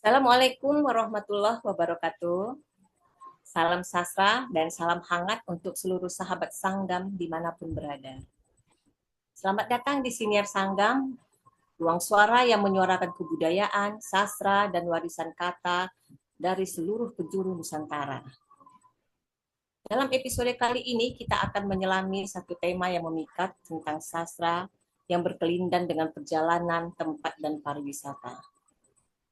Assalamualaikum warahmatullahi wabarakatuh. Salam sastra dan salam hangat untuk seluruh sahabat Sanggam dimanapun berada. Selamat datang di Siniar Sanggam, ruang suara yang menyuarakan kebudayaan, sastra, dan warisan kata dari seluruh penjuru Nusantara. Dalam episode kali ini kita akan menyelami satu tema yang memikat tentang sastra yang berkelindan dengan perjalanan, tempat, dan pariwisata.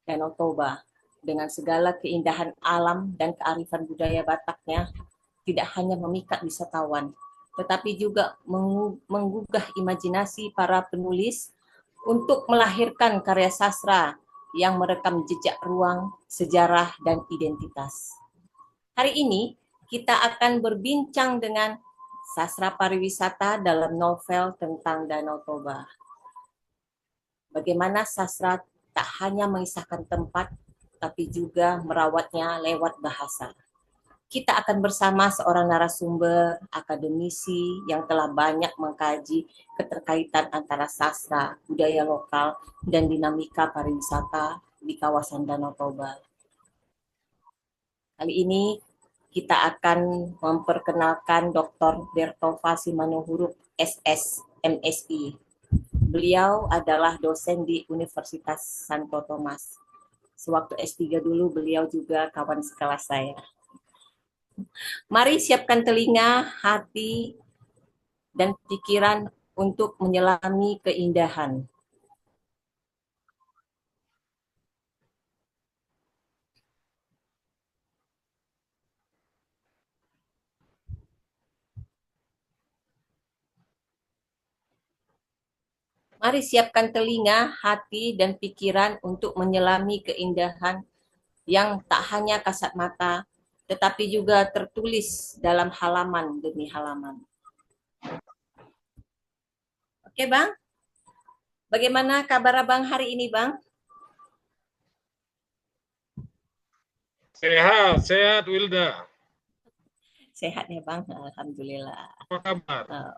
Danau Toba dengan segala keindahan alam dan kearifan budaya Bataknya tidak hanya memikat wisatawan, tetapi juga menggugah imajinasi para penulis untuk melahirkan karya sastra yang merekam jejak ruang, sejarah, dan identitas. Hari ini kita akan berbincang dengan sastra pariwisata dalam novel tentang Danau Toba. Bagaimana sastra tak hanya mengisahkan tempat, tapi juga merawatnya lewat bahasa. Kita akan bersama seorang narasumber, akademisi yang telah banyak mengkaji keterkaitan antara sastra, budaya lokal, dan dinamika pariwisata di kawasan Danau Toba. Kali ini kita akan memperkenalkan Dr. Bertova Simanunghuruk, SS, MSI. Beliau adalah dosen di Universitas Santo Thomas. Sewaktu S3 dulu beliau juga kawan sekelas saya. Mari siapkan telinga, hati, dan pikiran untuk menyelami keindahan. Mari siapkan telinga, hati, dan pikiran untuk menyelami keindahan yang tak hanya kasat mata, tetapi juga tertulis dalam halaman demi halaman. Oke, Bang? Bagaimana kabar Abang hari ini, Bang? Sehat, sehat Wilda. Sehat ya, Bang? Alhamdulillah. Apa kabar?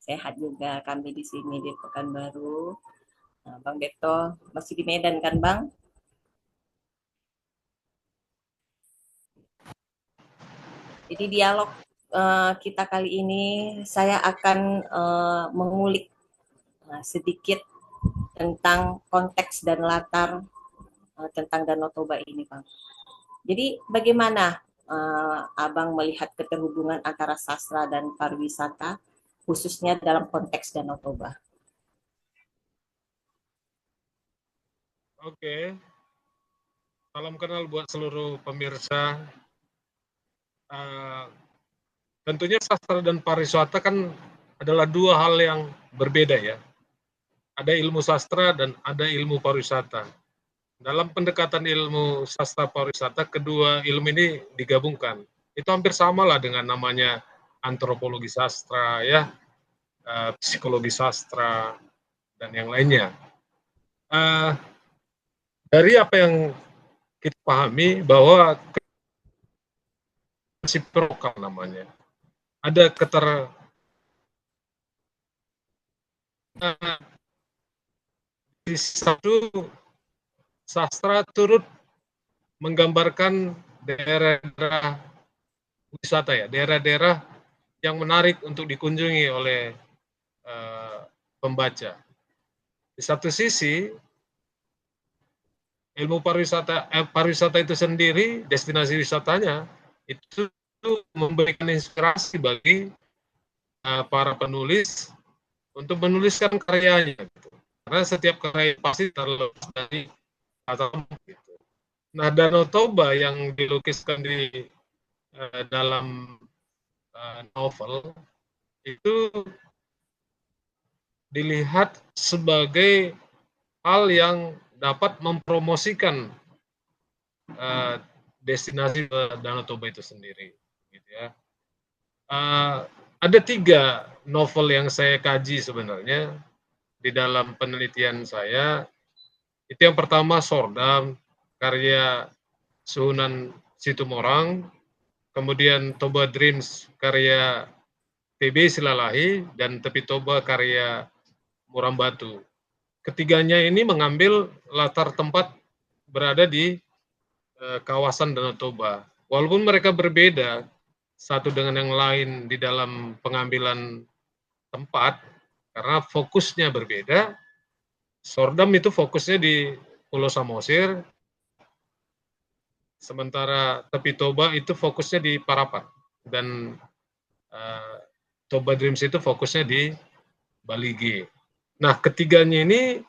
Sehat juga kami di sini di Pekanbaru. Bang Beto masih di Medan kan, Bang? Jadi dialog kita kali ini saya akan mengulik sedikit tentang konteks dan latar tentang Danau Toba ini, Bang. Jadi bagaimana Abang melihat keterhubungan antara sastra dan pariwisata, khususnya dalam konteks Danau Toba? Oke, salam kenal buat seluruh pemirsa. Uh, Tentunya sastra dan pariwisata kan adalah dua hal yang berbeda ya. Ada ilmu sastra dan ada ilmu pariwisata. Dalam pendekatan ilmu sastra pariwisata, kedua ilmu ini digabungkan. Itu hampir sama lah dengan namanya antropologi sastra ya, psikologi sastra dan yang lainnya. Uh, dari apa yang kita pahami bahwa resiprokal namanya. Ada di satu sastra turut menggambarkan daerah-daerah wisata ya, daerah-daerah yang menarik untuk dikunjungi oleh pembaca. Di satu sisi ilmu pariwisata itu sendiri, destinasi wisatanya itu memberikan inspirasi bagi para penulis untuk menuliskan karyanya. Gitu. Karena setiap karya pasti terlepas dari kata gitu. Nah, Danau Toba yang dilukiskan di dalam novel itu dilihat sebagai hal yang dapat mempromosikan destinasi Danau Toba itu sendiri. Gitu ya. Ada 3 novel yang saya kaji sebenarnya di dalam penelitian saya. Itu yang pertama Sordam, karya Suhunan Situmorang, kemudian Toba Dreams, karya TB Silalahi, dan Tepi Toba, karya Muram Batu. Ketiganya ini mengambil latar tempat berada di kawasan Danau Toba. Walaupun mereka berbeda satu dengan yang lain di dalam pengambilan tempat, karena fokusnya berbeda. Sordam itu fokusnya di Pulau Samosir, sementara Tepi Toba itu fokusnya di Parapat, dan Toba Dreams itu fokusnya di Bali G. Nah, ketiganya ini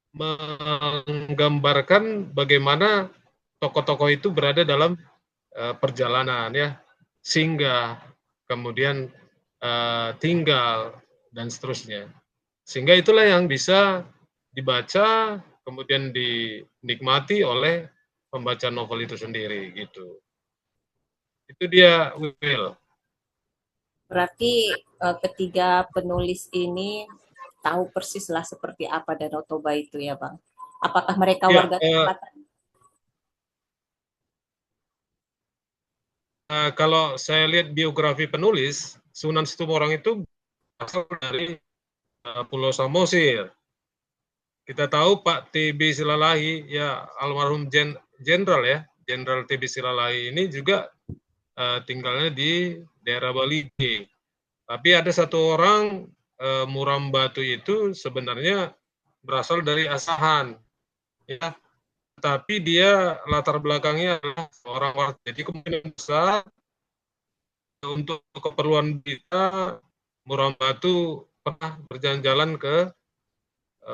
menggambarkan bagaimana tokoh-tokoh itu berada dalam perjalanan, ya, singgah, kemudian tinggal, dan seterusnya. Sehingga itulah yang bisa dibaca, kemudian dinikmati oleh pembaca novel itu sendiri, gitu. Itu dia, Will. Berarti ketiga penulis ini tahu persis lah seperti apa Danau Toba itu ya Bang. Apakah mereka Ya, warga tempatan? kalau saya lihat biografi penulis, Sunan Situmorang itu berasal dari Pulau Samosir. Kita tahu Pak T.B. Silalahi, ya almarhum jenderal, ya, Jenderal T.B. Silalahi ini juga tinggalnya di daerah Bali. Tapi ada satu orang, Muram Batu itu sebenarnya berasal dari Asahan, ya. Tapi dia latar belakangnya adalah seorang warga. Jadi kemungkinan besar untuk keperluan kita, Muram Batu pernah berjalan-jalan ke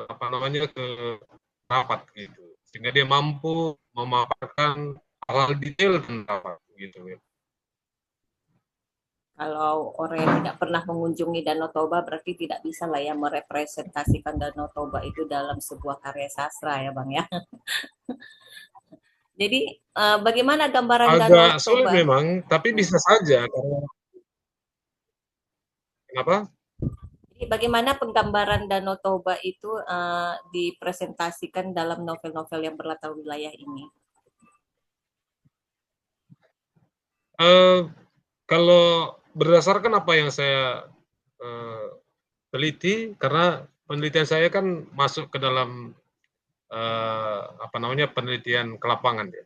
apa namanya, ke rapat gitu, sehingga dia mampu memaparkan hal detail tentang rapat gitu. Kalau orang yang tidak pernah mengunjungi Danau Toba berarti tidak bisa lah ya merepresentasikan Danau Toba itu dalam sebuah karya sastra ya Bang ya. Jadi bagaimana gambaran Danau Agak sulit Toba? memang, tapi bisa saja. Karena kenapa? Jadi bagaimana penggambaran Danau Toba itu dipresentasikan dalam novel-novel yang berlatar wilayah ini? Kalau berdasarkan apa yang saya teliti, karena penelitian saya kan masuk ke dalam apa namanya, penelitian ke lapangan, ya.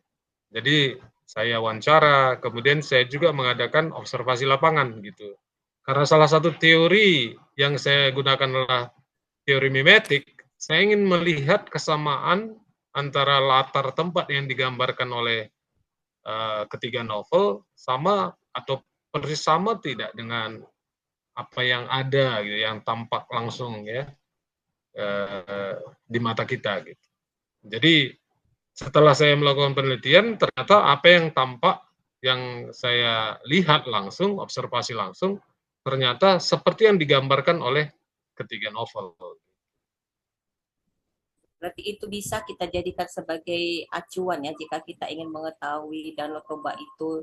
Jadi saya wawancara, kemudian saya juga mengadakan observasi lapangan gitu. Karena salah satu teori yang saya gunakan adalah teori mimetik, saya ingin melihat kesamaan antara latar tempat yang digambarkan oleh ketiga novel sama atau persis sama tidak dengan apa yang ada gitu, yang tampak langsung, ya, di mata kita gitu. Jadi setelah saya melakukan penelitian, ternyata apa yang tampak, yang saya lihat langsung, observasi langsung, ternyata seperti yang digambarkan oleh ketiga novel. Berarti itu bisa kita jadikan sebagai acuan ya jika kita ingin mengetahui Danau Toba itu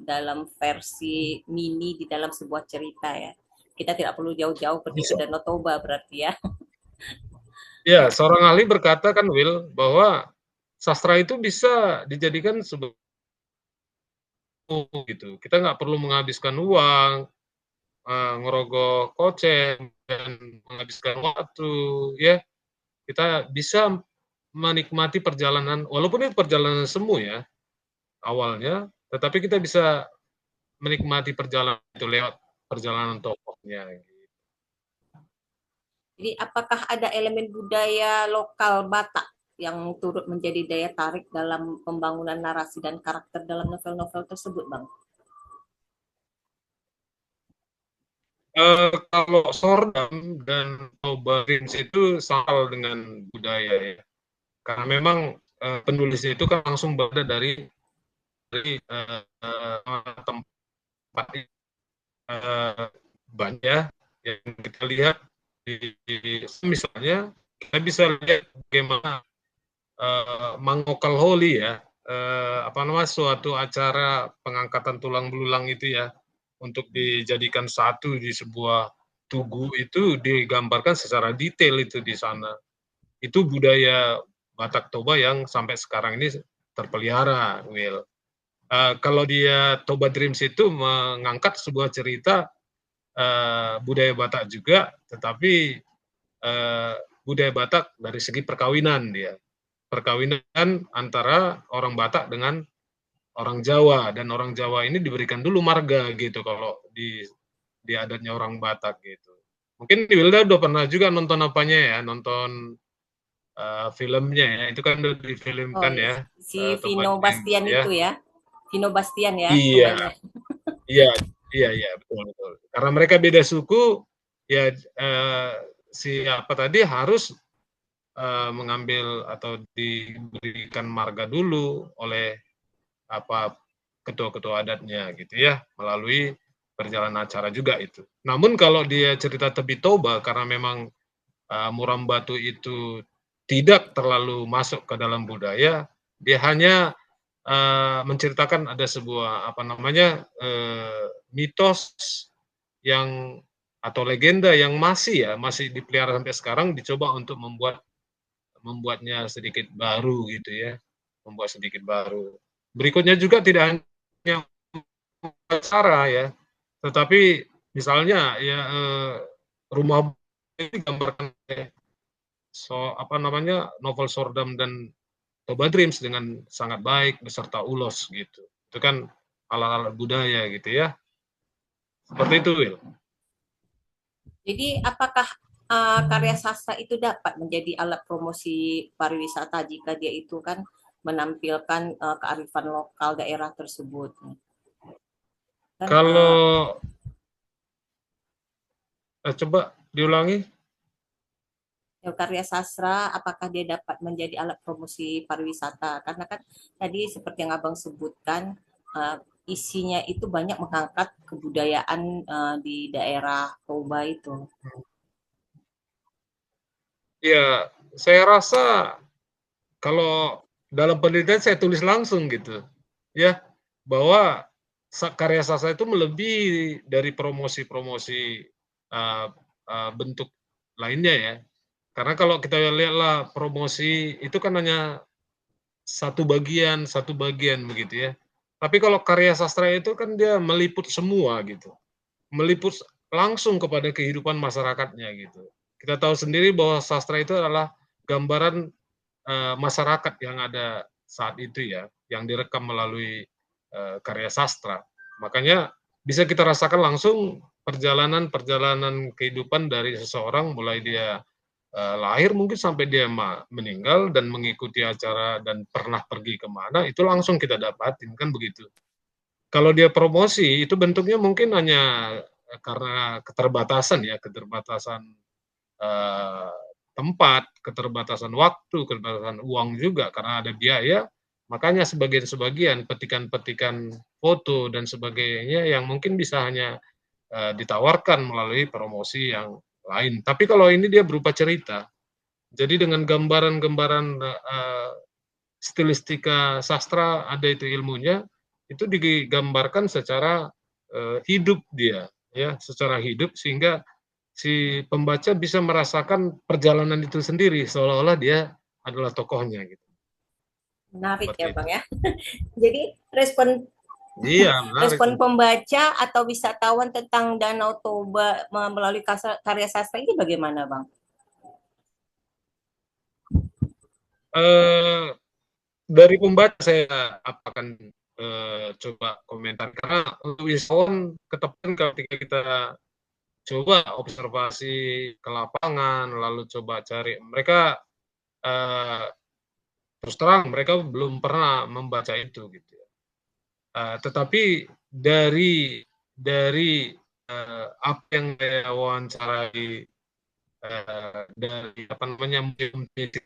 dalam versi mini di dalam sebuah cerita ya. Kita tidak perlu jauh-jauh pergi ke Bisa. Danau Toba berarti ya. Ya, seorang ahli berkata kan, Will, bahwa sastra itu bisa dijadikan sebagai gitu. Kita nggak perlu menghabiskan uang, ngerogoh kocek, dan menghabiskan waktu, ya. Kita bisa menikmati perjalanan, walaupun itu perjalanan semu, ya, awalnya, tetapi kita bisa menikmati perjalanan itu lewat perjalanan tokohnya. Jadi apakah ada elemen budaya lokal Batak yang turut menjadi daya tarik dalam pembangunan narasi dan karakter dalam novel-novel tersebut, Bang? Kalau Sordam dan Nobarins itu sama dengan budaya, ya. Karena memang penulisnya itu kan langsung berada dari tempat banyak yang kita lihat misalnya kita bisa lihat bagaimana Mangokal Holy, ya, apa namanya, suatu acara pengangkatan tulang belulang itu, ya, untuk dijadikan satu di sebuah tugu itu digambarkan secara detail itu di sana. Itu budaya Batak Toba yang sampai sekarang ini terpelihara, Will. Kalau dia Toba Dreams itu mengangkat sebuah cerita budaya Batak juga, tetapi budaya Batak dari segi perkawinan dia. Perkawinan antara orang Batak dengan orang Jawa, dan orang Jawa ini diberikan dulu marga gitu kalau di adatnya orang Batak gitu. Mungkin di Wilda udah pernah juga nonton apanya ya, nonton filmnya ya, itu kan udah Oh difilmkan ya, ya, si Toba Vino Dreams Bastian ya. itu ya. Vino Bastian ya Iya, pemainnya. iya, iya, iya, betul, betul. Karena mereka beda suku, ya si apa tadi harus mengambil atau diberikan marga dulu oleh apa ketua-ketua adatnya gitu ya, melalui perjalanan acara juga itu. Namun kalau dia cerita Tebi Toba, karena memang muram batu itu tidak terlalu masuk ke dalam budaya, dia hanya menceritakan ada sebuah apa namanya mitos yang atau legenda yang masih dipelihara sampai sekarang, dicoba untuk membuatnya sedikit baru gitu ya, membuat sedikit baru. Berikutnya juga tidak hanya cara ya, tetapi misalnya ya rumah ini digambarkan apa namanya novel Sordam dan Toba Dreams dengan sangat baik beserta ulos gitu. Itu kan alat-alat budaya gitu ya. Seperti itu, Will. Jadi apakah karya sastra itu dapat menjadi alat promosi pariwisata jika dia itu kan menampilkan kearifan lokal daerah tersebut? Kan Kalau coba diulangi. karya sastra apakah dia dapat menjadi alat promosi pariwisata? Karena kan tadi seperti yang Abang sebutkan isinya itu banyak mengangkat kebudayaan di daerah Toba itu. Ya, saya rasa kalau dalam penelitian saya tulis langsung gitu, ya, bahwa karya sastra itu melebihi dari promosi-promosi bentuk lainnya ya. Karena kalau kita lihatlah promosi itu kan hanya satu bagian begitu ya. Tapi kalau karya sastra itu kan dia meliput semua gitu, meliput langsung kepada kehidupan masyarakatnya gitu. Kita tahu sendiri bahwa sastra itu adalah gambaran masyarakat yang ada saat itu ya, yang direkam melalui karya sastra. Makanya bisa kita rasakan langsung perjalanan-perjalanan kehidupan dari seseorang mulai dia lahir mungkin sampai dia meninggal dan mengikuti acara dan pernah pergi kemana, itu langsung kita dapatin kan begitu. Kalau dia promosi itu bentuknya mungkin hanya karena keterbatasan ya, keterbatasan eh, tempat, keterbatasan waktu, keterbatasan uang juga karena ada biaya, makanya sebagian-sebagian petikan-petikan foto dan sebagainya yang mungkin bisa hanya ditawarkan melalui promosi yang lain. Tapi kalau ini dia berupa cerita, jadi dengan gambaran-gambaran stilistika sastra ada itu ilmunya, itu digambarkan secara hidup dia, ya, secara hidup sehingga si pembaca bisa merasakan perjalanan itu sendiri seolah-olah dia adalah tokohnya gitu. Menarik Seperti ya itu. Bang ya. Jadi respon Iya, menarik. respon pembaca atau wisatawan tentang Danau Toba melalui karya sastra ini bagaimana Bang? Eh, dari pembaca saya akan coba komentar karena untuk wisatawan ketepan ketika kita coba observasi ke lapangan lalu coba cari mereka eh, terus terang mereka belum pernah membaca itu gitu ya. Tetapi dari apa yang saya wawancarai dari apa namanya museum itu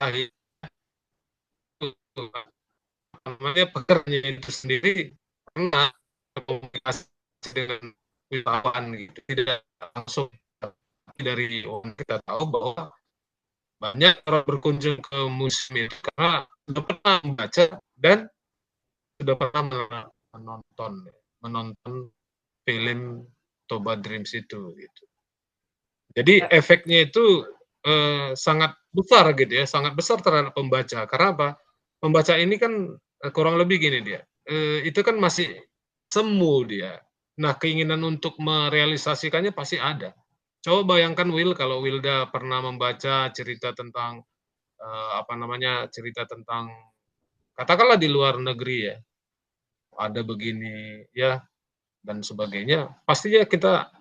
apa namanya pekerjanya itu sendiri pernah komunikasi dengan wisatawan gitu tidak langsung, tapi dari orang kita tahu bahwa banyak orang berkunjung ke museum itu karena sudah pernah membaca dan sudah pernah menonton menonton film Toba Dreams itu gitu. Jadi efeknya itu sangat besar gitu ya, sangat besar terhadap pembaca. Karena apa? Pembaca ini kan kurang lebih gini dia, itu kan masih semu dia. Nah, keinginan untuk merealisasikannya pasti ada. Coba bayangkan Will, kalau Wilda pernah membaca cerita tentang cerita tentang katakanlah di luar negeri ya, ada begini ya dan sebagainya, pastinya kita,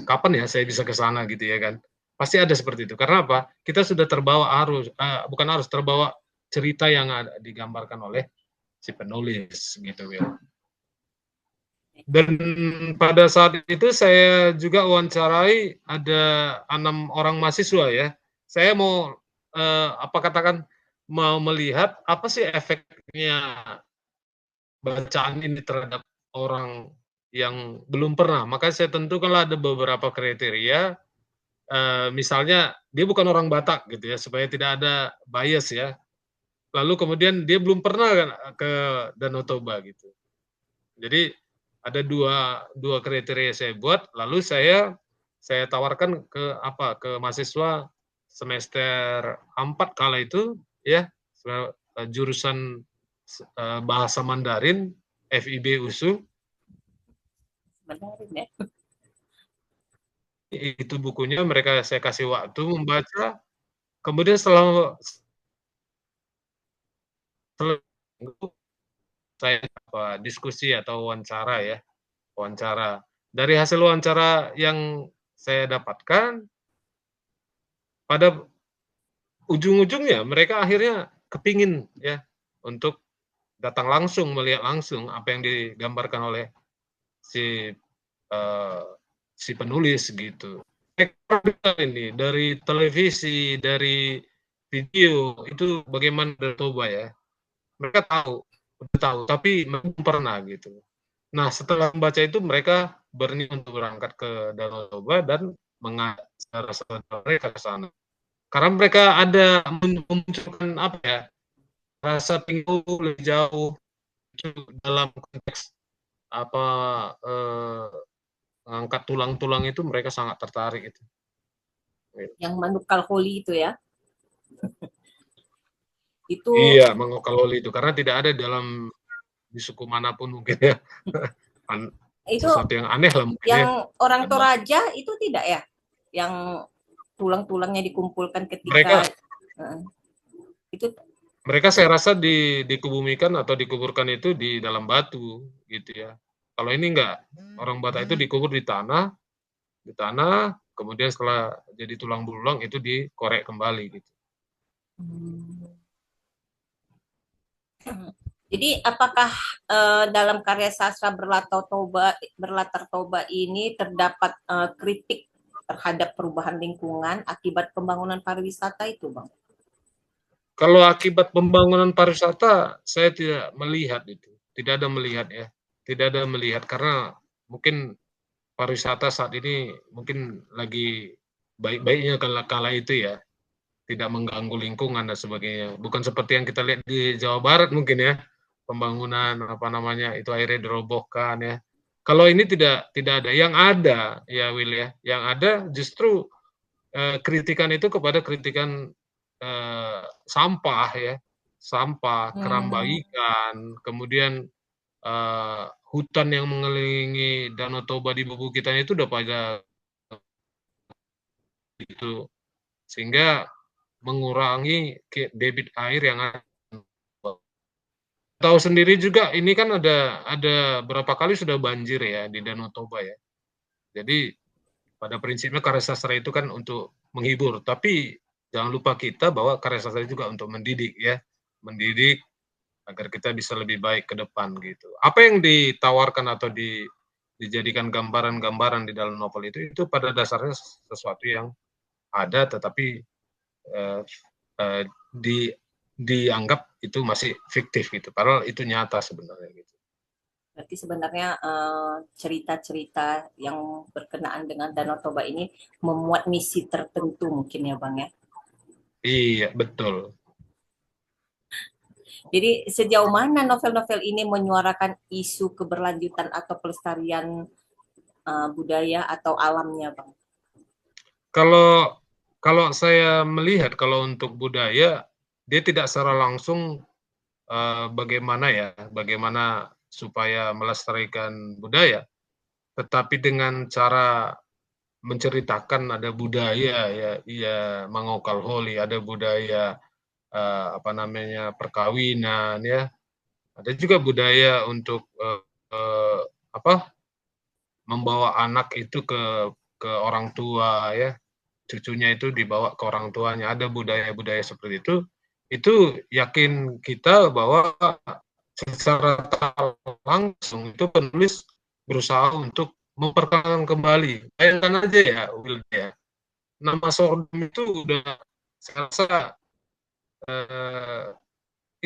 kapan ya saya bisa ke sana gitu ya kan? Pasti ada seperti itu. Karena apa? Kita sudah terbawa arus, bukan arus, terbawa cerita yang ada digambarkan oleh si penulis gitu ya. Dan pada saat itu saya juga wawancarai ada 6 orang mahasiswa ya. Saya mau mau melihat apa sih efeknya bacaan ini terhadap orang yang belum pernah. Maka saya tentukanlah ada beberapa kriteria, misalnya dia bukan orang Batak gitu ya, supaya tidak ada bias ya. Lalu kemudian dia belum pernah kan ke Danau Toba gitu. Jadi ada dua kriteria saya buat, lalu saya tawarkan ke mahasiswa semester 4 kala itu ya, jurusan bahasa Mandarin FIB USU. Mandarin ya. Itu bukunya mereka saya kasih waktu membaca, kemudian setelah saya diskusi atau wawancara ya, wawancara. Dari hasil wawancara yang saya dapatkan, pada ujung-ujungnya mereka akhirnya kepingin ya untuk datang langsung, melihat langsung apa yang digambarkan oleh si uh, si penulis gitu. Ini dari televisi, dari video itu bagaimana Toba ya. Mereka tahu, udah tahu, tapi belum pernah gitu. Nah, setelah membaca itu mereka berniat untuk berangkat ke Danau Toba dan mengajak saudara mereka ke sana. Karena mereka ada memunculkan apa ya, rasa ingin lebih jauh itu dalam konteks apa mengangkat tulang-tulang itu mereka sangat tertarik itu. Yang manukal holy itu ya. Itu Iya, mengokaloli itu karena tidak ada dalam di suku manapun mungkin ya. itu Sesuatu yang aneh lah mungkin ya. yang orang Toraja itu tidak ya? Yang tulang-tulangnya dikumpulkan ketika Mereka itu mereka saya rasa dikebumikan atau dikuburkan itu di dalam batu gitu ya. Kalau ini enggak, orang Batak itu dikubur di tanah, kemudian setelah jadi tulang belulang itu dikorek kembali gitu. Jadi apakah dalam karya sastra berlatar Toba ini terdapat kritik terhadap perubahan lingkungan akibat pembangunan pariwisata itu, Bang? Kalau akibat pembangunan pariwisata, saya tidak melihat itu. Tidak ada melihat ya. Tidak ada melihat karena mungkin pariwisata saat ini mungkin lagi baik-baiknya kala itu ya. Tidak mengganggu lingkungan dan sebagainya. Bukan seperti yang kita lihat di Jawa Barat mungkin ya. Pembangunan apa namanya itu akhirnya dirobohkan ya. Kalau ini tidak ada. Yang ada ya Will ya. Yang ada justru kritikan itu kepada kritikan sampah ya, sampah, keramba ikan, kemudian hutan yang mengelilingi Danau Toba di Bubukitan itu udah pada itu, sehingga mengurangi debit air yang ada. Tahu sendiri juga ini kan ada berapa kali sudah banjir ya di Danau Toba ya. Jadi pada prinsipnya karya sastra itu kan untuk menghibur, tapi jangan lupa kita bahwa karya sastra itu juga untuk mendidik ya, mendidik agar kita bisa lebih baik ke depan gitu. Apa yang ditawarkan atau dijadikan gambaran-gambaran di dalam novel itu pada dasarnya sesuatu yang ada, tetapi eh, eh, di dianggap itu masih fiktif gitu. Padahal itu nyata sebenarnya gitu. Berarti sebenarnya cerita-cerita yang berkenaan dengan Danau Toba ini memuat misi tertentu mungkin ya, Bang ya. Iya, betul. Jadi sejauh mana novel-novel ini menyuarakan isu keberlanjutan atau pelestarian budaya atau alamnya, Bang? Kalau kalau saya melihat kalau untuk budaya dia tidak secara langsung bagaimana supaya melestarikan budaya, tetapi dengan cara menceritakan ada budaya ya, mangokal holi, ada budaya apa namanya perkawinan ya, ada juga budaya untuk apa membawa anak itu ke orang tua ya, cucunya itu dibawa ke orang tuanya, ada budaya-budaya seperti itu yakin kita bahwa secara langsung itu penulis berusaha untuk memperkenalkan kembali. Bayangkan aja ya, Will, ya, nama Sordom itu udah saya rasa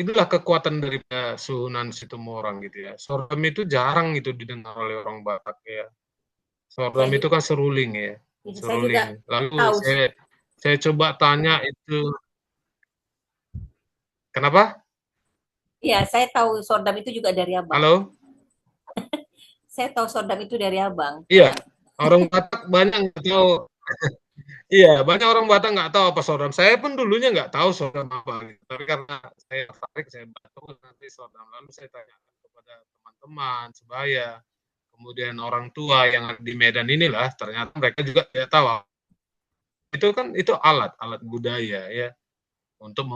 inilah kekuatan dari Suhunan Situmorang gitu ya. Sordom itu jarang itu didengar oleh orang Batak ya. Sordom Saya itu juga, kan seruling ya, saya juga seruling. Lalu tahu. saya coba tanya itu, kenapa? Iya, saya tahu Sordam itu juga dari abang. Halo? Saya tahu Sordam itu dari abang. Iya, orang Batak banyak nggak tahu. Iya, banyak orang Batak nggak tahu apa Sordam. Saya pun dulunya nggak tahu Sordam apa gitu. Tapi karena saya tertarik, saya baca nanti Sordam. Lalu saya tanya kepada teman-teman sebaya, kemudian orang tua yang ada di Medan inilah, ternyata mereka juga tidak tahu. Itu kan itu alat budaya ya untuk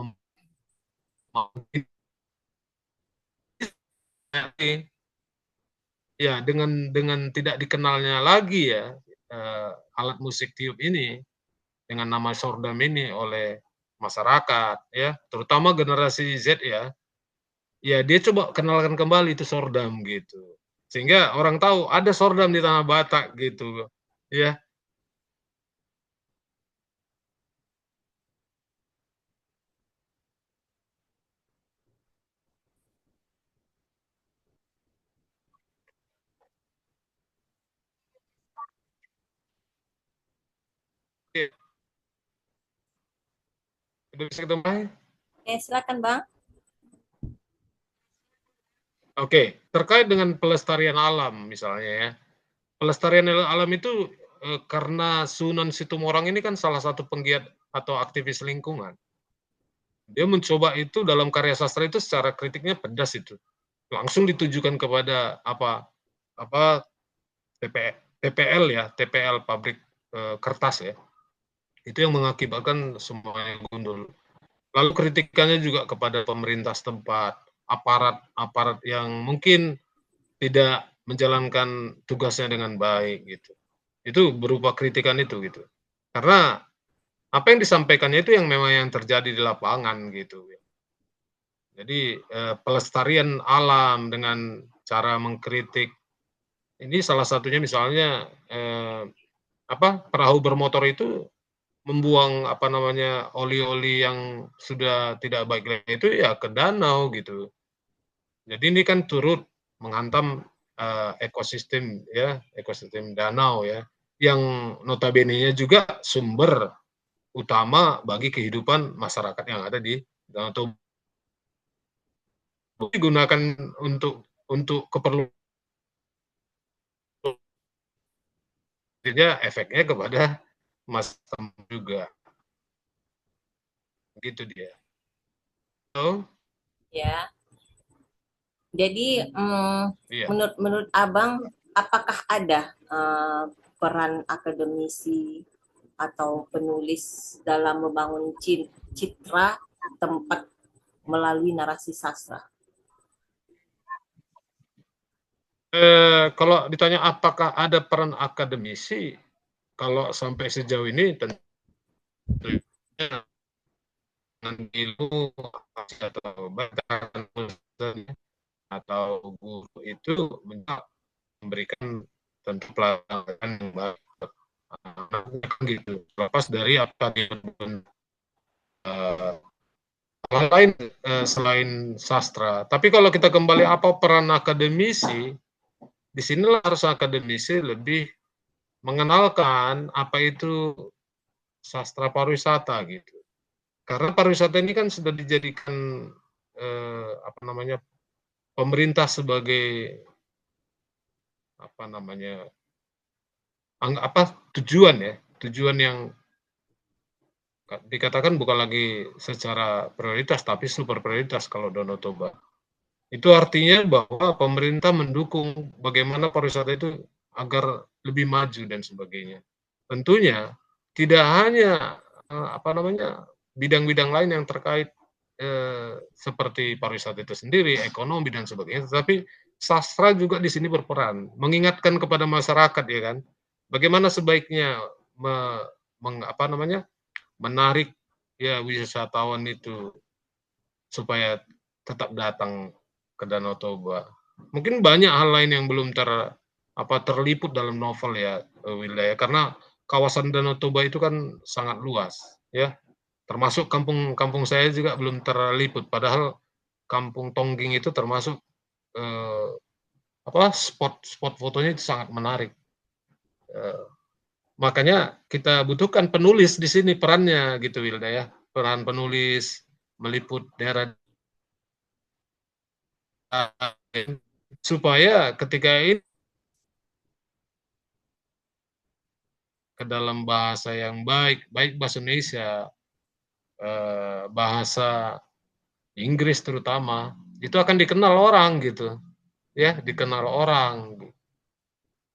ya dengan tidak dikenalnya lagi ya alat musik tiup ini dengan nama sordam ini oleh masyarakat ya, terutama generasi Z ya. Ya dia coba kenalkan kembali itu sordam gitu. Sehingga orang tahu ada sordam di tanah Batak gitu. Ya. Oke, udah bisa ketemu. Oke, silakan Bang. Oke, terkait dengan pelestarian alam misalnya ya. Pelestarian alam itu karena Sunan Situmorang ini kan salah satu penggiat atau aktivis lingkungan. Dia mencoba itu dalam karya sastra itu secara kritiknya pedas itu. Langsung ditujukan kepada apa TPL ya, TPL pabrik kertas ya. Itu yang mengakibatkan semuanya gundul. Lalu kritikannya juga kepada pemerintah setempat, aparat-aparat yang mungkin tidak menjalankan tugasnya dengan baik gitu. Itu berupa kritikan itu gitu. Karena apa yang disampaikannya itu yang memang yang terjadi di lapangan gitu. Jadi pelestarian alam dengan cara mengkritik ini salah satunya misalnya perahu bermotor itu membuang apa namanya oli-oli yang sudah tidak baik itu ya ke danau gitu. Jadi ini kan turut menghantam ekosistem ya, ekosistem danau ya, yang notabene-nya juga sumber utama bagi kehidupan masyarakat yang ada di Danau Toba. Digunakan untuk keperluan, efeknya kepada masyarakat juga. Gitu dia. Oh, Ya. Jadi iya. menurut Abang, apakah ada peran akademisi atau penulis dalam membangun citra tempat melalui narasi sastra? Kalau ditanya apakah ada peran akademisi, kalau sampai sejauh ini tentunya dengan ilmu atau bahkan atau guru itu memberikan tentu pelajaran yang baik gitu, lepas dari apa yang hal lain selain sastra. Tapi kalau kita kembali apa peran akademisi, disinilah harus akademisi lebih mengenalkan apa itu sastra pariwisata gitu. Karena pariwisata ini kan sudah dijadikan apa namanya pemerintah sebagai apa namanya tujuan ya, tujuan yang dikatakan bukan lagi secara prioritas tapi super prioritas kalau Danau Toba. Itu artinya bahwa pemerintah mendukung bagaimana pariwisata itu agar lebih maju dan sebagainya. tentunya tidak hanya bidang-bidang lain yang terkait seperti pariwisata itu sendiri, ekonomi dan sebagainya, tetapi sastra juga di sini berperan, mengingatkan kepada masyarakat ya kan, bagaimana sebaiknya menarik ya wisatawan itu supaya tetap datang ke Danau Toba. Mungkin banyak hal lain yang belum terliput dalam novel ya, Wilda ya, karena kawasan Danau Toba itu kan sangat luas ya. Termasuk kampung saya juga belum terliput, padahal Kampung Tongging itu termasuk spot fotonya itu sangat menarik. Makanya kita butuhkan penulis di sini perannya gitu Wilda ya. Peran penulis meliput daerah supaya ketika ini ke dalam bahasa yang baik bahasa Indonesia, bahasa Inggris terutama, itu akan dikenal orang gitu, ya, dikenal orang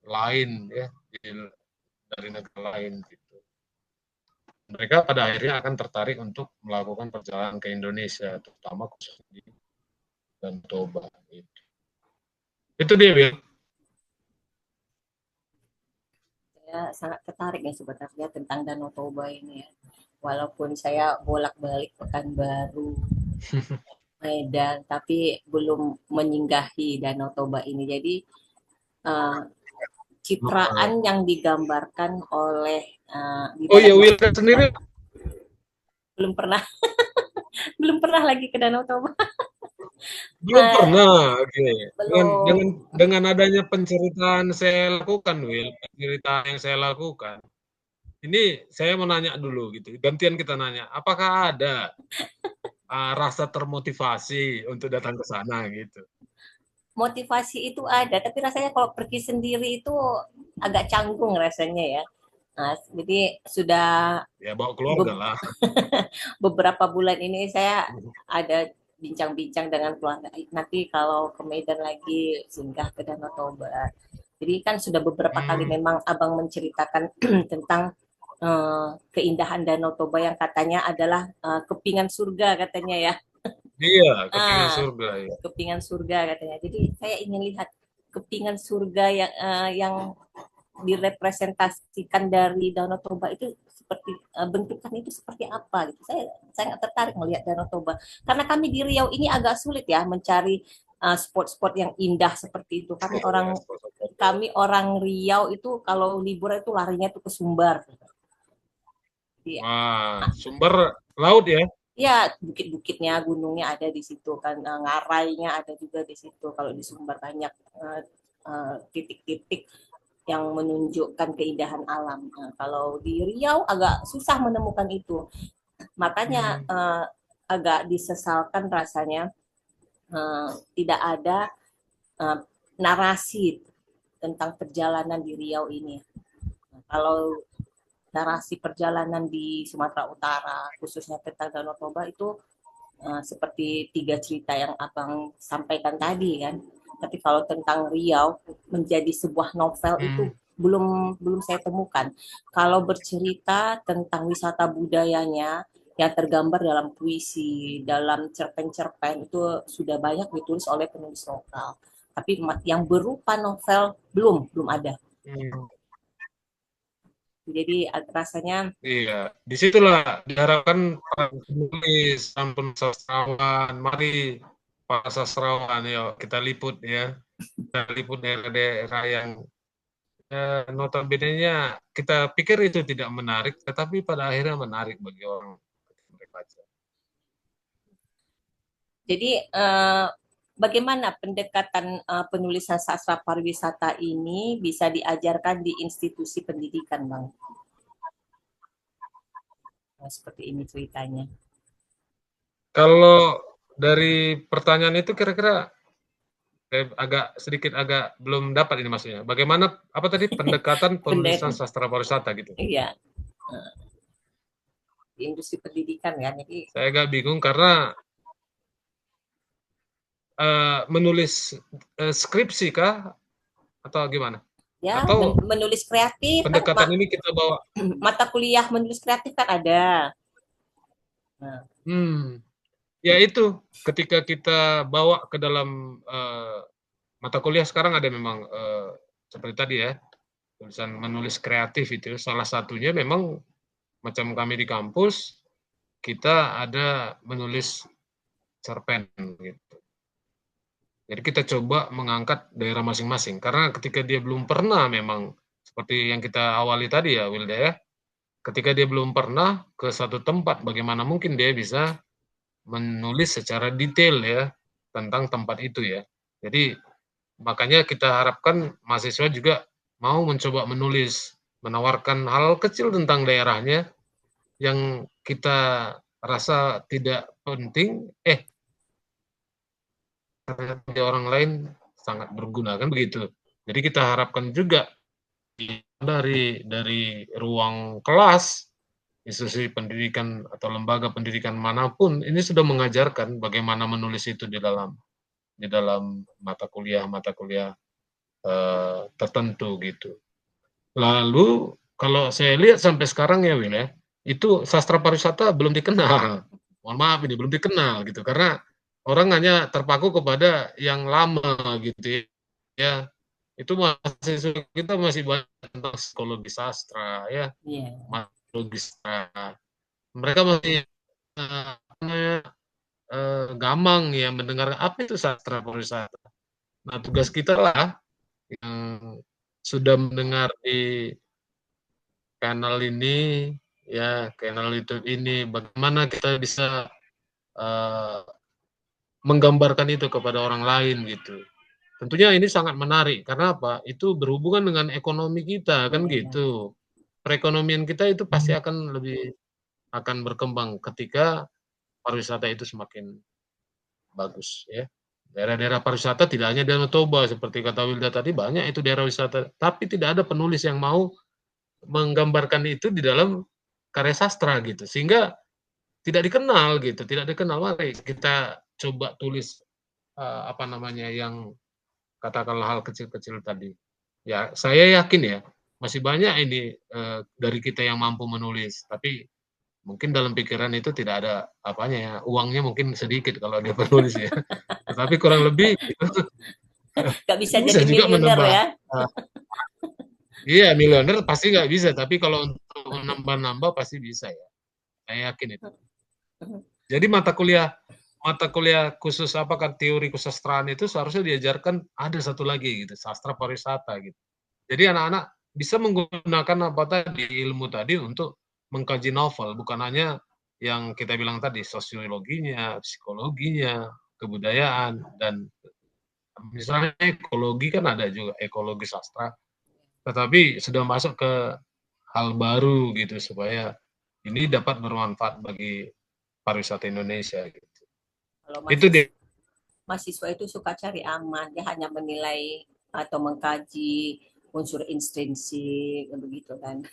lain ya dari negara lain gitu. Mereka pada akhirnya akan tertarik untuk melakukan perjalanan ke Indonesia, terutama khusus di Danau Toba. Gitu. Itu dia, Will. Saya sangat tertarik nih sebenarnya tentang Danau Toba ini ya. Walaupun saya bolak-balik Pekanbaru, Medan, tapi belum menyinggahi Danau Toba ini. Jadi uh, citraan yang digambarkan oleh di Oh dalam iya, Will sendiri belum pernah belum pernah lagi ke Danau Toba. belum pernah. Oke. Dengan Belum. dengan dengan adanya penceritaan saya lakukan, Will, penceritaan yang saya lakukan. Ini saya mau nanya dulu gitu. Gantian kita nanya, apakah ada rasa termotivasi untuk datang ke sana gitu? Motivasi itu ada, tapi rasanya kalau pergi sendiri itu agak canggung rasanya ya. Nah, jadi sudah Ya bawa keluarga lah. beberapa bulan ini saya ada bincang-bincang dengan keluarga. Nanti kalau ke Medan lagi singgah ke Danau Toba. Jadi kan sudah beberapa kali Hmm, memang abang menceritakan tentang keindahan Danau Toba yang katanya adalah kepingan surga katanya ya. iya, kepingin Ah, surga ya. kepingan surga katanya. Jadi saya ingin lihat kepingan surga yang direpresentasikan dari Danau Toba itu seperti bentukannya itu seperti apa gitu. Saya sangat tertarik melihat Danau Toba karena kami di Riau ini agak sulit ya mencari spot-spot yang indah seperti itu. Ya, Kami orang Riau itu kalau liburan itu larinya itu ke Sumbar. Jadi, wah, sumber laut ya. ya bukit-bukitnya, gunungnya ada di situ kan, ngarainya ada juga di situ. Kalau di Sumbar banyak titik-titik yang menunjukkan keindahan alam. Nah, kalau di Riau agak susah menemukan itu. Makanya Hmm. agak disesalkan rasanya tidak ada uh, narasi tentang perjalanan di Riau ini. Nah, kalau narasi perjalanan di Sumatera Utara, khususnya tentang Danau Toba itu seperti 3 cerita yang abang sampaikan tadi kan. Tapi kalau tentang Riau menjadi sebuah novel itu Hmm. belum saya temukan. Kalau bercerita tentang wisata budayanya yang tergambar dalam puisi, dalam cerpen-cerpen itu sudah banyak ditulis oleh penulis lokal. Tapi yang berupa novel belum ada. Hmm. Jadi rasanya Iya, disitulah diharapkan para penulis, sampun sastrawan, mari para sastrawan, yuk kita liput ya, kita liput daerah-daerah yang notabene-nya kita pikir itu tidak menarik, tetapi pada akhirnya menarik bagi orang ketika mereka baca. Jadi bagaimana pendekatan penulisan sastra pariwisata ini bisa diajarkan di institusi pendidikan, Bang? Nah, seperti ini ceritanya. Kalau dari pertanyaan itu kira-kira agak belum dapat ini maksudnya. Bagaimana apa tadi pendekatan penulisan Pendek, sastra pariwisata gitu? iya, di industri pendidikan ya. Jadi Saya agak bingung karena menulis skripsi kah atau gimana? Ya, Atau menulis kreatif kan, pendekatan ini kita bawa? mata kuliah menulis kreatif kan ada. Nah, Hmm, ya itu ketika kita bawa ke dalam mata kuliah sekarang ada memang seperti tadi ya, tulisan menulis kreatif itu salah satunya memang macam kami di kampus kita ada menulis cerpen gitu. Jadi kita coba mengangkat daerah masing-masing karena ketika dia belum pernah memang seperti yang kita awali tadi ya Wilda ya, ketika dia belum pernah ke satu tempat bagaimana mungkin dia bisa menulis secara detail ya tentang tempat itu ya. Jadi makanya kita harapkan mahasiswa juga mau mencoba menulis, menawarkan hal kecil tentang daerahnya yang kita rasa tidak penting, ternyata orang lain sangat berguna kan begitu. Jadi kita harapkan juga dari ruang kelas institusi pendidikan atau lembaga pendidikan manapun ini sudah mengajarkan bagaimana menulis itu di dalam mata kuliah tertentu gitu. Lalu kalau saya lihat sampai sekarang ya Will ya, itu sastra pariwisata belum dikenal. Mohon maaf ini belum dikenal gitu karena orang hanya terpaku kepada yang lama gitu ya. Itu mahasiswa kita masih banyak tentang psikologi sastra ya, iya. psikologi sastra. Mereka masih gamang ya mendengar apa itu sastra pariwisata. Nah, tugas kita lah yang sudah mendengar di kanal ini, ya kanal YouTube ini, bagaimana kita bisa uh, menggambarkan itu kepada orang lain gitu. Tentunya ini sangat menarik karena apa? Itu berhubungan dengan ekonomi kita kan Iya. gitu. Perekonomian kita itu pasti akan berkembang ketika pariwisata itu semakin bagus ya. Daerah-daerah pariwisata tidak hanya Danau Toba seperti kata Wilda tadi banyak itu daerah wisata, tapi tidak ada penulis yang mau menggambarkan itu di dalam karya sastra gitu. Sehingga tidak dikenal gitu, tidak dikenal. Mari kita coba tulis apa namanya yang katakanlah hal kecil-kecil tadi. Ya, saya yakin ya masih banyak ini dari kita yang mampu menulis, tapi mungkin dalam pikiran itu tidak ada apanya ya, uangnya mungkin sedikit kalau dia penulis ya. Tetapi kurang lebih Gak bisa itu bisa jadi juga miliuner menambah. ya. Uh, iya, miliuner pasti nggak bisa, tapi kalau untuk menambah-nambah pasti bisa ya. Saya yakin itu. Jadi mata kuliah khusus apa kan teori kesastraan itu seharusnya diajarkan ada satu lagi gitu, sastra pariwisata gitu. Jadi anak-anak bisa menggunakan apa tadi ilmu tadi untuk mengkaji novel, bukan hanya yang kita bilang tadi sosiologinya, psikologinya, kebudayaan dan misalnya ekologi kan ada juga ekologi sastra, tetapi sudah masuk ke hal baru gitu supaya ini dapat bermanfaat bagi pariwisata Indonesia gitu. Kalau Itu dia. mahasiswa itu suka cari aman, dia hanya menilai atau mengkaji unsur intrinsik begitu kan.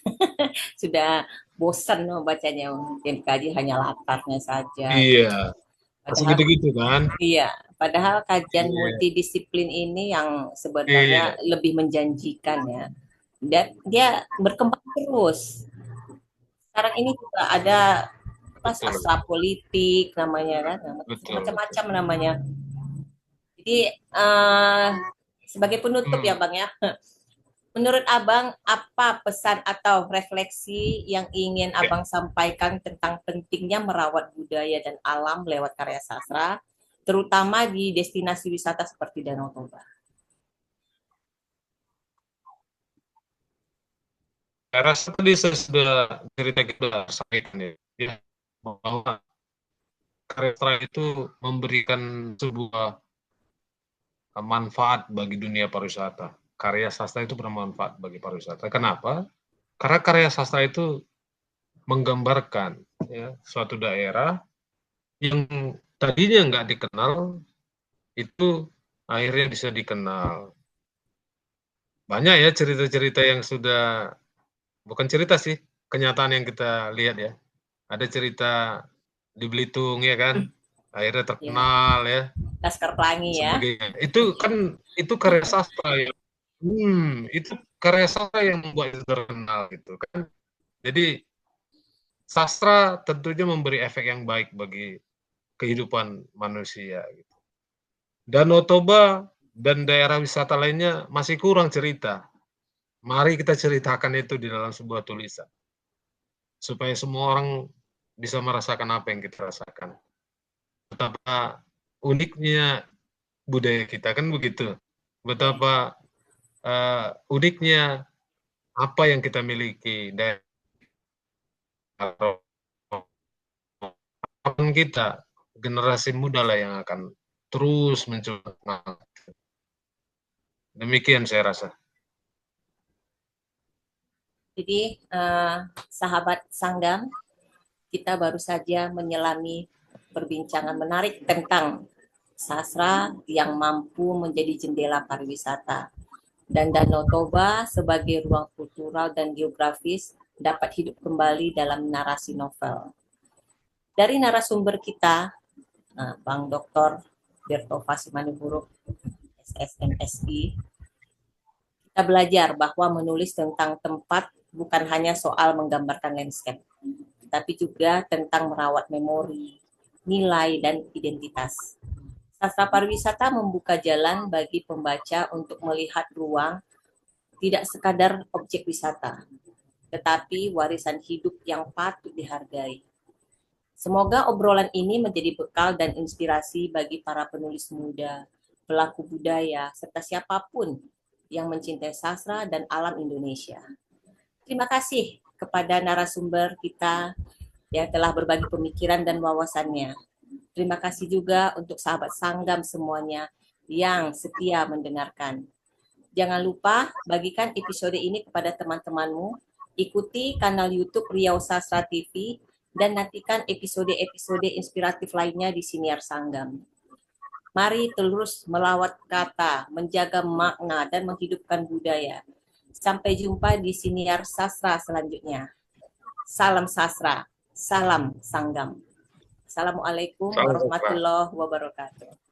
Sudah bosan membacanya, yang dikaji hanya latarnya saja gitu. Iya, masih Padahal gitu-gitu kan. iya, padahal kajian Iya, multidisiplin ini yang iya, sebenarnya lebih menjanjikan ya. Dan dia berkembang terus. Sekarang ini juga ada apa betul, sastra politik namanya kan, betul, betul. macam-macam namanya. Jadi sebagai penutup ya Hmm. Bang ya, menurut Abang apa pesan atau refleksi yang ingin Ya, Abang sampaikan tentang pentingnya merawat budaya dan alam lewat karya sastra, terutama di destinasi wisata seperti Danau Toba? saya rasa tadi saya sudah cerita kita sampaikan ya, bahwa karya sastra itu memberikan sebuah manfaat bagi dunia pariwisata. Karya sastra itu bermanfaat bagi pariwisata. Kenapa? Karena karya sastra itu menggambarkan ya, suatu daerah yang tadinya nggak dikenal itu akhirnya bisa dikenal. Banyak ya cerita-cerita yang sudah bukan cerita sih, kenyataan yang kita lihat ya. Ada cerita di Belitung ya kan, akhirnya Ya, terkenal ya, Laskar Pelangi ya. sebagainya. Itu kan itu karya sastra ya. Itu karya sastra yang membuat itu terkenal gitu kan. Jadi sastra tentunya memberi efek yang baik bagi kehidupan manusia gitu. Danau Toba dan daerah wisata lainnya masih kurang cerita. Mari kita ceritakan itu di dalam sebuah tulisan. Supaya semua orang bisa merasakan apa yang kita rasakan. Betapa uniknya budaya kita, kan begitu. Betapa uniknya apa yang kita miliki. Dan kita, generasi muda lah yang akan terus mencoba. Demikian saya rasa. Jadi sahabat Sanggam, kita baru saja menyelami perbincangan menarik tentang sastra yang mampu menjadi jendela pariwisata. Dan Danau Toba sebagai ruang kultural dan geografis dapat hidup kembali dalam narasi novel. Dari narasumber kita, Bang Dr. Bertova Simanipuruk, SSMSI, kita belajar bahwa menulis tentang tempat bukan hanya soal menggambarkan landscape, tapi juga tentang merawat memori, nilai, dan identitas. Sastra pariwisata membuka jalan bagi pembaca untuk melihat ruang tidak sekadar objek wisata, tetapi warisan hidup yang patut dihargai. Semoga obrolan ini menjadi bekal dan inspirasi bagi para penulis muda, pelaku budaya, serta siapapun yang mencintai sastra dan alam Indonesia. Terima kasih kepada narasumber kita yang telah berbagi pemikiran dan wawasannya. Terima kasih juga untuk sahabat Sanggam semuanya yang setia mendengarkan. Jangan lupa bagikan episode ini kepada teman-temanmu, ikuti kanal YouTube Riau Sastra TV, dan nantikan episode-episode inspiratif lainnya di Siniar Sanggam. Mari terus melawat kata, menjaga makna, dan menghidupkan budaya. Sampai jumpa di Siniar Sastra selanjutnya. Salam sastra, salam Sanggam. Assalamualaikum warahmatullahi wabarakatuh.